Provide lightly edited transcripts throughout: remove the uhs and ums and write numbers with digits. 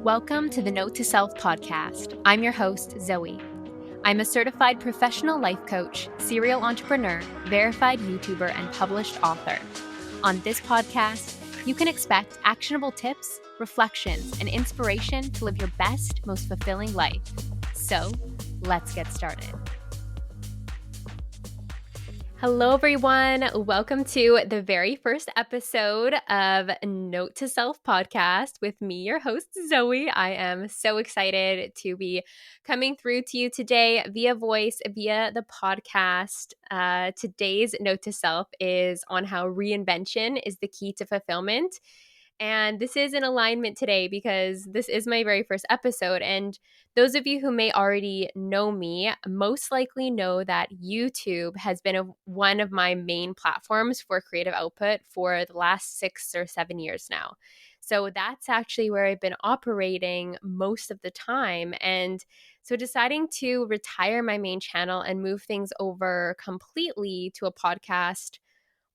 Welcome to the Note to Self podcast. I'm your host, Zoe. I'm a certified professional life coach, serial entrepreneur, verified YouTuber, and published author. On this podcast, you can expect actionable tips, reflections, and inspiration to live your best, most fulfilling life. So, let's get started. Hello, everyone. Welcome to the very first episode of Note to Self podcast with me, your host, Zoe. I am so excited to be coming through to you today via voice, via the podcast. Today's Note to Self is on how reinvention is the key to fulfillment. And this is in alignment today because this is my very first episode. And those of you who may already know me most likely know that YouTube has been one of my main platforms for creative output for the last 6 or 7 years now. So that's actually where I've been operating most of the time. And so deciding to retire my main channel and move things over completely to a podcast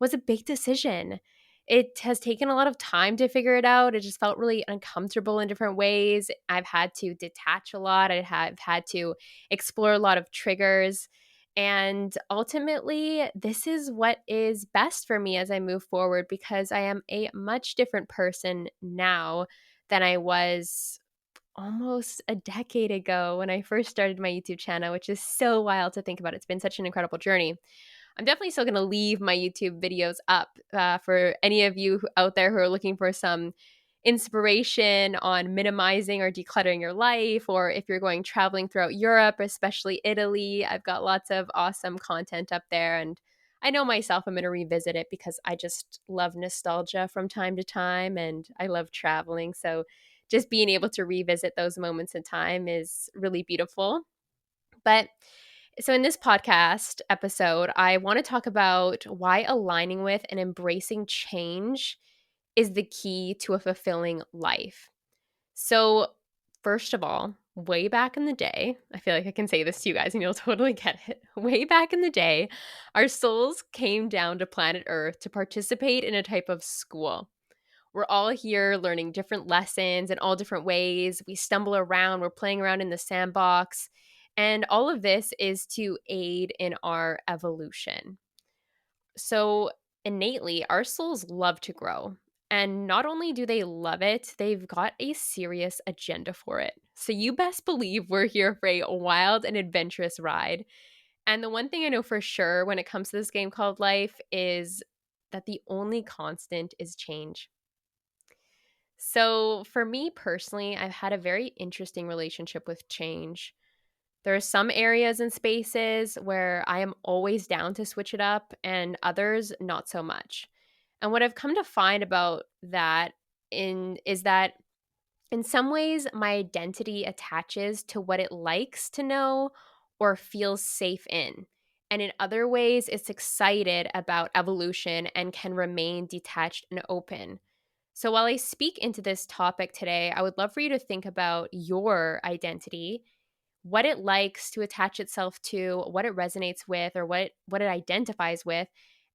was a big decision. It has taken a lot of time to figure it out. It just felt really uncomfortable in different ways. I've had to detach a lot. I've had to explore a lot of triggers. And ultimately, this is what is best for me as I move forward because I am a much different person now than I was almost a decade ago when I first started my YouTube channel, which is so wild to think about. It's been such an incredible journey. I'm definitely still going to leave my YouTube videos up for any of you out there who are looking for some inspiration on minimizing or decluttering your life, or if you're going traveling throughout Europe, especially Italy. I've got lots of awesome content up there. And I know myself, I'm going to revisit it because I just love nostalgia from time to time and I love traveling. So just being able to revisit those moments in time is really beautiful. But so, in this podcast episode, I want to talk about why aligning with and embracing change is the key to a fulfilling life. So, first of all, way back in the day, I feel like I can say this to you guys and you'll totally get it. Way back in the day, our souls came down to planet Earth to participate in a type of school. We're all here learning different lessons in all different ways. We stumble around, we're playing around in the sandbox. And all of this is to aid in our evolution. So, innately, our souls love to grow. And not only do they love it, they've got a serious agenda for it. So, you best believe we're here for a wild and adventurous ride. And the one thing I know for sure when it comes to this game called life is that the only constant is change. So, for me personally, I've had a very interesting relationship with change. There are some areas and spaces where I am always down to switch it up, and others not so much. And what I've come to find about that is that in some ways my identity attaches to what it likes to know or feels safe in. And in other ways, it's excited about evolution and can remain detached and open. So, while I speak into this topic today, I would love for you to think about your identity, what it likes to attach itself to, what it resonates with, or what it identifies with,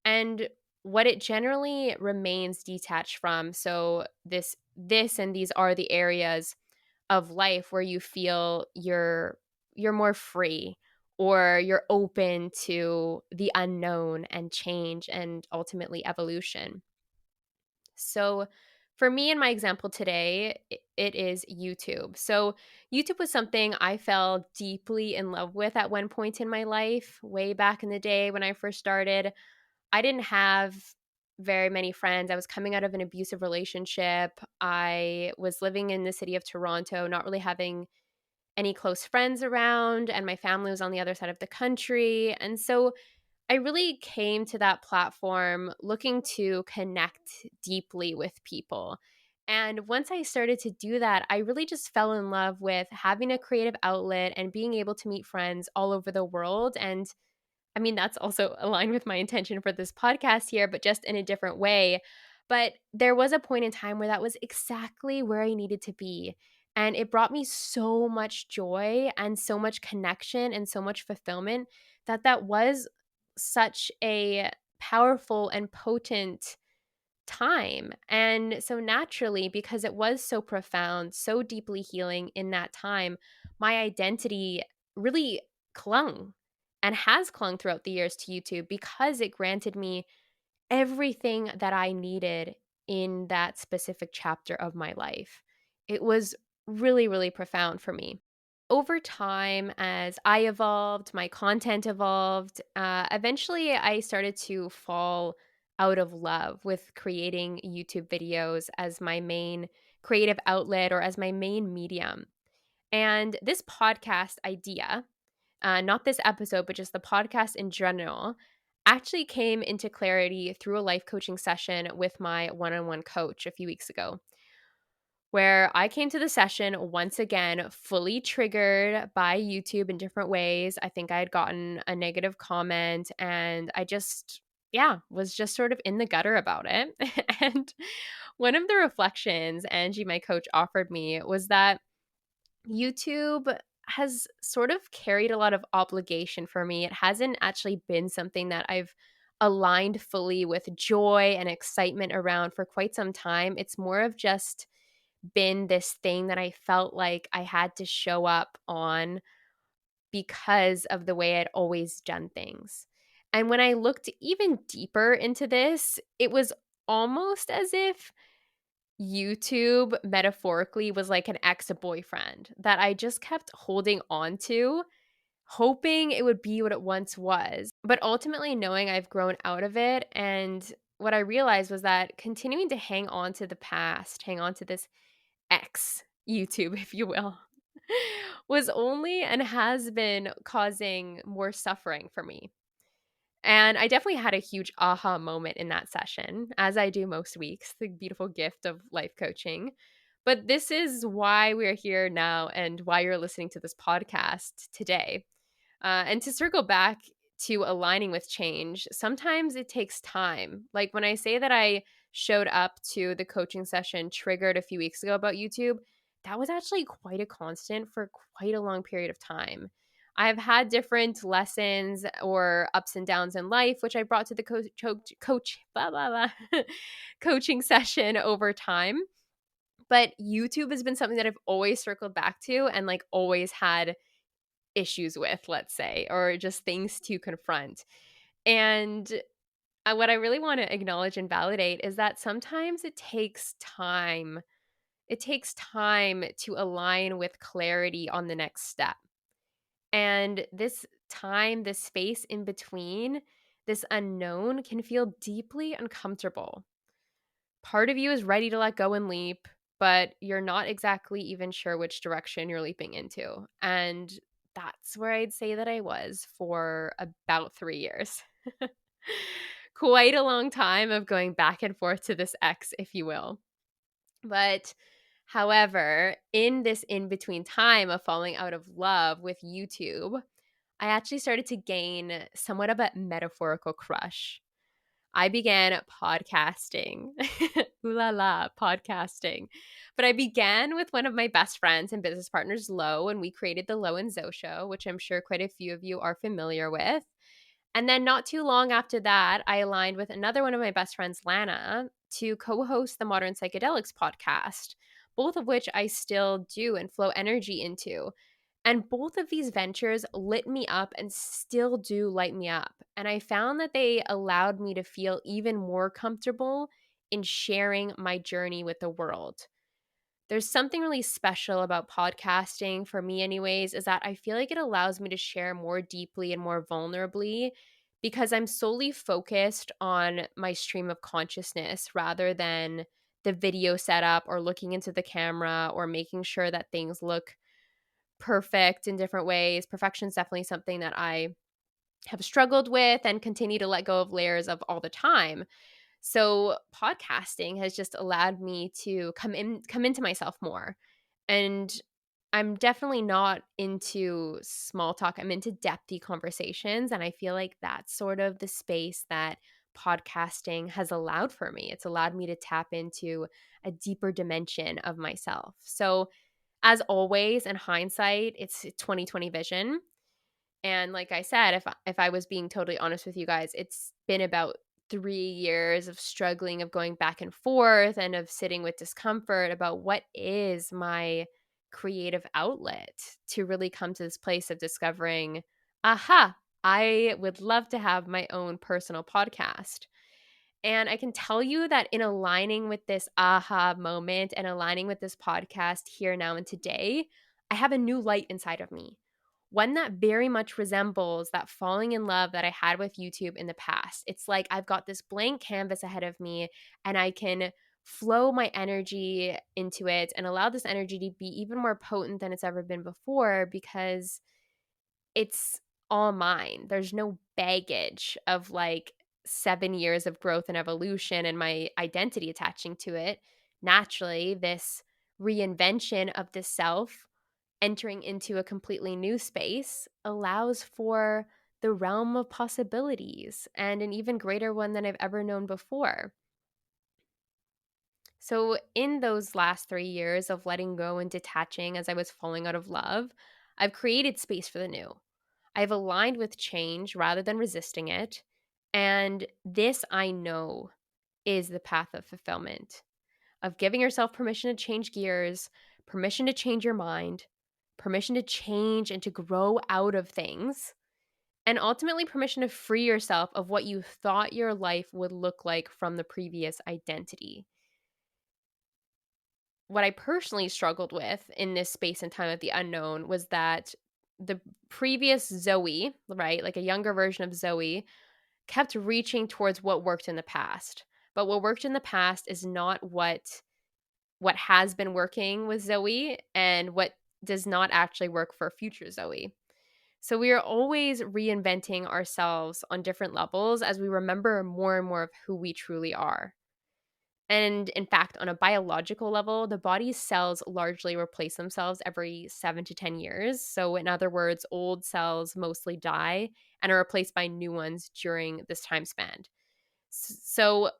and what it generally remains detached from. So, this and these are the areas of life where you feel you're more free or you're open to the unknown and change and ultimately evolution. So, for me in my example today, it is YouTube. So, YouTube was something I fell deeply in love with at one point in my life, way back in the day when I first started. I didn't have very many friends. I was coming out of an abusive relationship. I was living in the city of Toronto, not really having any close friends around, and my family was on the other side of the country. And so I really came to that platform looking to connect deeply with people. And once I started to do that, I really just fell in love with having a creative outlet and being able to meet friends all over the world. And I mean, that's also aligned with my intention for this podcast here, but just in a different way. But there was a point in time where that was exactly where I needed to be. And it brought me so much joy and so much connection and so much fulfillment that was such a powerful and potent time. And so naturally, because it was so profound, so deeply healing in that time, my identity really clung and has clung throughout the years to YouTube because it granted me everything that I needed in that specific chapter of my life. It was really, really profound for me. Over time, as I evolved, my content evolved, eventually I started to fall out of love with creating YouTube videos as my main creative outlet or as my main medium. And this podcast idea, not this episode, but just the podcast in general, actually came into clarity through a life coaching session with my one on one coach a few weeks ago, where I came to the session once again fully triggered by YouTube in different ways. I think I had gotten a negative comment and I just, yeah, was just sort of in the gutter about it. And one of the reflections Angie, my coach, offered me was that YouTube has sort of carried a lot of obligation for me. It hasn't actually been something that I've aligned fully with joy and excitement around for quite some time. It's more of just been this thing that I felt like I had to show up on because of the way I'd always done things. And when I looked even deeper into this, it was almost as if YouTube metaphorically was like an ex-boyfriend that I just kept holding on to, hoping it would be what it once was, but ultimately knowing I've grown out of it. And what I realized was that continuing to hang on to the past, hang on to this ex YouTube, if you will, was only and has been causing more suffering for me. And I definitely had a huge aha moment in that session, as I do most weeks, the beautiful gift of life coaching. But this is why we're here now and why you're listening to this podcast today. And to circle back to aligning with change, sometimes it takes time. Like when I say that I showed up to the coaching session triggered a few weeks ago about YouTube, that was actually quite a constant for quite a long period of time. I've had different lessons or ups and downs in life, which I brought to the blah, blah, blah, coaching session over time. But YouTube has been something that I've always circled back to and like always had issues with, let's say, or just things to confront. And what I really want to acknowledge and validate is that sometimes it takes time. It takes time to align with clarity on the next step. And this time, this space in between, this unknown can feel deeply uncomfortable. Part of you is ready to let go and leap, but you're not exactly even sure which direction you're leaping into. And that's where I'd say that I was for about 3 years. Quite a long time of going back and forth to this X, if you will. But however, in this in between time of falling out of love with YouTube, I actually started to gain somewhat of a metaphorical crush. I began podcasting. Ooh la la, podcasting. But I began with one of my best friends and business partners, Lo, and we created the Lo and Zoe Show, which I'm sure quite a few of you are familiar with. And then not too long after that, I aligned with another one of my best friends, Lana, to co host the Modern Psychedelics podcast, both of which I still do and flow energy into. And both of these ventures lit me up and still do light me up. And I found that they allowed me to feel even more comfortable in sharing my journey with the world. There's something really special about podcasting for me, anyways, is that I feel like it allows me to share more deeply and more vulnerably because I'm solely focused on my stream of consciousness rather than the video setup or looking into the camera or making sure that things look perfect in different ways. Perfection is definitely something that I have struggled with and continue to let go of layers of all the time. So podcasting has just allowed me to come into myself more. And I'm definitely not into small talk. I'm into depthy conversations and I feel like that's sort of the space that podcasting has allowed for me. It's allowed me to tap into a deeper dimension of myself. So as always in hindsight, it's 2020 vision. And like I said, if I was being totally honest with you guys, it's been about 3 years of struggling, of going back and forth, and of sitting with discomfort about what is my creative outlet, to really come to this place of discovering, aha, I would love to have my own personal podcast. And I can tell you that in aligning with this aha moment and aligning with this podcast here, now, and today, I have a new light inside of me. One that very much resembles that falling in love that I had with YouTube in the past. It's like I've got this blank canvas ahead of me and I can flow my energy into it and allow this energy to be even more potent than it's ever been before, because it's all mine. There's no baggage of like 7 years of growth and evolution and my identity attaching to it. Naturally, this reinvention of the self entering into a completely new space allows for the realm of possibilities, and an even greater one than I've ever known before. So, in those last 3 years of letting go and detaching as I was falling out of love, I've created space for the new. I've aligned with change rather than resisting it. And this I know is the path of fulfillment, of giving yourself permission to change gears, permission to change your mind, permission to change and to grow out of things, and ultimately permission to free yourself of what you thought your life would look like from the previous identity. What I personally struggled with in this space and time of the unknown was that the previous Zoe, right, like a younger version of Zoe, kept reaching towards what worked in the past. But what worked in the past is not what has been working with Zoe, and what does not actually work for future Zoe. So we are always reinventing ourselves on different levels as we remember more and more of who we truly are. And in fact, on a biological level, the body's cells largely replace themselves every 7 to 10 years. So, in other words, old cells mostly die and are replaced by new ones during this time span. So,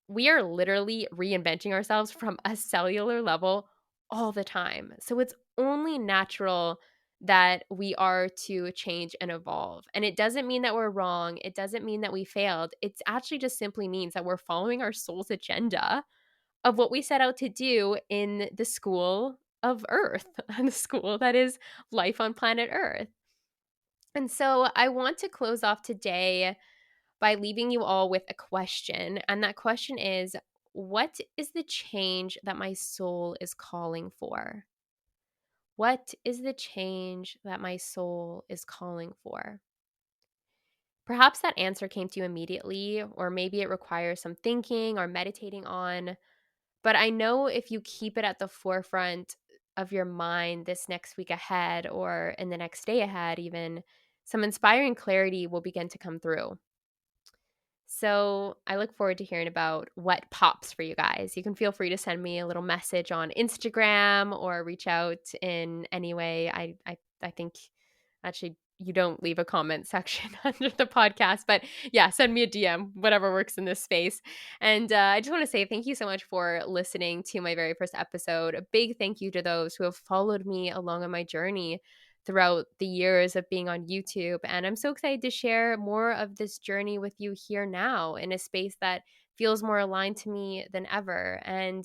we are literally reinventing ourselves from a cellular level all the time. So, it's only natural that we are to change and evolve. And it doesn't mean that we're wrong. It doesn't mean that we failed. It actually just simply means that we're following our soul's agenda of what we set out to do in the school of Earth, and the school that is life on planet Earth. And so I want to close off today by leaving you all with a question. And that question is, what is the change that my soul is calling for? What is the change that my soul is calling for? Perhaps that answer came to you immediately, or maybe it requires some thinking or meditating on. But I know if you keep it at the forefront of your mind this next week ahead, or in the next day ahead, even, some inspiring clarity will begin to come through. So I look forward to hearing about what pops for you guys. You can feel free to send me a little message on Instagram or reach out in any way. I think actually you don't leave a comment section under the podcast, but yeah, send me a DM, whatever works in this space. And I just want to say thank you so much for listening to my very first episode. A big thank you to those who have followed me along on my journey throughout the years of being on YouTube. And I'm so excited to share more of this journey with you here now in a space that feels more aligned to me than ever. And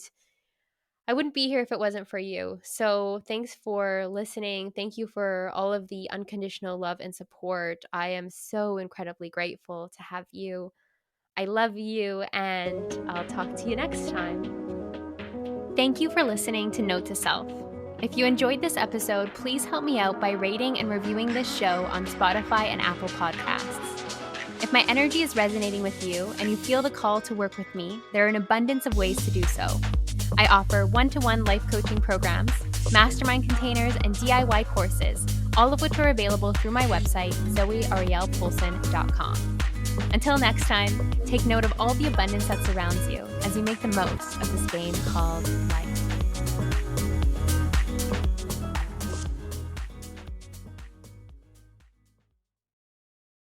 I wouldn't be here if it wasn't for you. So thanks for listening. Thank you for all of the unconditional love and support. I am so incredibly grateful to have you. I love you, and I'll talk to you next time. Thank you for listening to Note to Self. If you enjoyed this episode, please help me out by rating and reviewing this show on Spotify and Apple Podcasts. If my energy is resonating with you and you feel the call to work with me, there are an abundance of ways to do so. I offer one-to-one life coaching programs, mastermind containers, and DIY courses, all of which are available through my website, zoearielpoulsen.com. Until next time, take note of all the abundance that surrounds you as you make the most of this game called life.